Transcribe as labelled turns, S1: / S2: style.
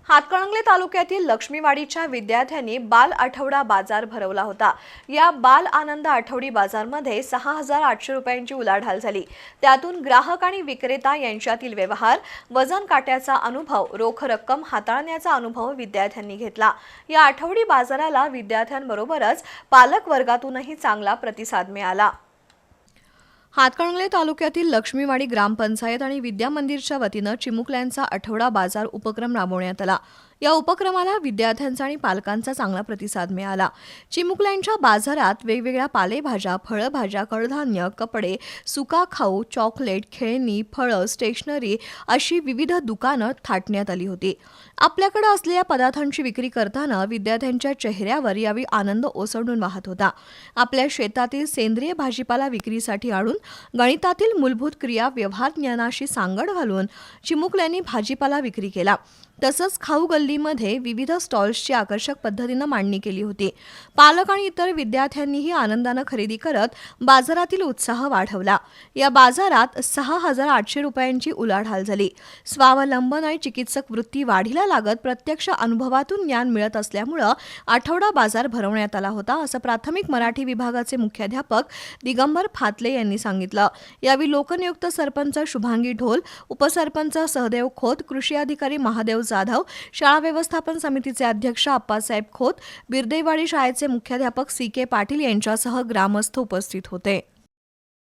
S1: हातकणंगले तालुक्यातील लक्ष्मीवाडीच्या विद्यार्थ्यांनी बाल आठवडा बाजार भरवला होता। या बाल आनंद आठवडी बाजारमध्ये 6,800 रुपयांची उलाढाल झाली। त्यातून ग्राहक आणि विक्रेता यांच्यातील व्यवहार, वजन काट्याचा अनुभव, रोख रक्कम हाताळण्याचा अनुभव विद्यार्थ्यांनी घेतला। या आठवडी बाजाराला विद्यार्थ्यांबरोबरच पालक वर्गातूनही चांगला प्रतिसाद मिळाला। हातकणंगले तालुक्यातील लक्ष्मीवाडी ग्रामपंचायत आणि विद्या मंदिरच्या वतीनं चिमुकल्यांचा आठवडा बाजार उपक्रम राबवण्यात आला। या उपक्रमाला विद्यार्थ्यांचा आणि पालकांचा चांगला प्रतिसाद मिळाला। चिमुकल्यांच्या बाजारात वेगवेगळ्या पालेभाज्या, फळभाज्या, कडधान्य, कपडे, सुका खाऊ, चॉकलेट, खेळणी, फळं, स्टेशनरी अशी विविध दुकानं थाटण्यात आली होती। आपल्याकडे असलेल्या पदार्थांची विक्री करताना विद्यार्थ्यांच्या चेहऱ्यावर यावेळी आनंद ओसंडून वाहत होता। आपल्या शेतातील सेंद्रिय भाजीपाला विक्रीसाठी आणून गणितातील मूलभूत क्रिया व्यवहार ज्ञानाशी सांगड घालून चिमुकल्यांनी भाजीपाला विक्री केला। तसंच खाऊ गल्लीमध्ये विविध स्टॉल्सची आकर्षक पद्धतीनं मांडणी केली होती। पालक आणि इतर विद्यार्थ्यांनीही आनंदानं खरेदी करत बाजारातील उत्साह वाढवला। या बाजारात 6,800 रुपयांची उलाढाल झाली। स्वावलंबन आणि चिकित्सक वृत्ती वाढीला लागत प्रत्यक्ष अनुभवातून ज्ञान मिळत असल्यामुळे आठवडा बाजार भरवण्यात आला होता, असं प्राथमिक मराठी विभागाचे मुख्याध्यापक दिगंबर फातले यांनी सांगितलं। यावेळी लोकनियुक्त सरपंच शुभांगी ढोल, उपसरपंच सहदेव खोत, कृषी अधिकारी महादेव जाधव, शाळा व्यवस्थापन समितीचे अध्यक्ष अप्पासाहेब खोत, बिरदेवाडी शाळेचे मुख्याध्यापक CK पाटील यांच्यासह ग्रामस्थ उपस्थित होते।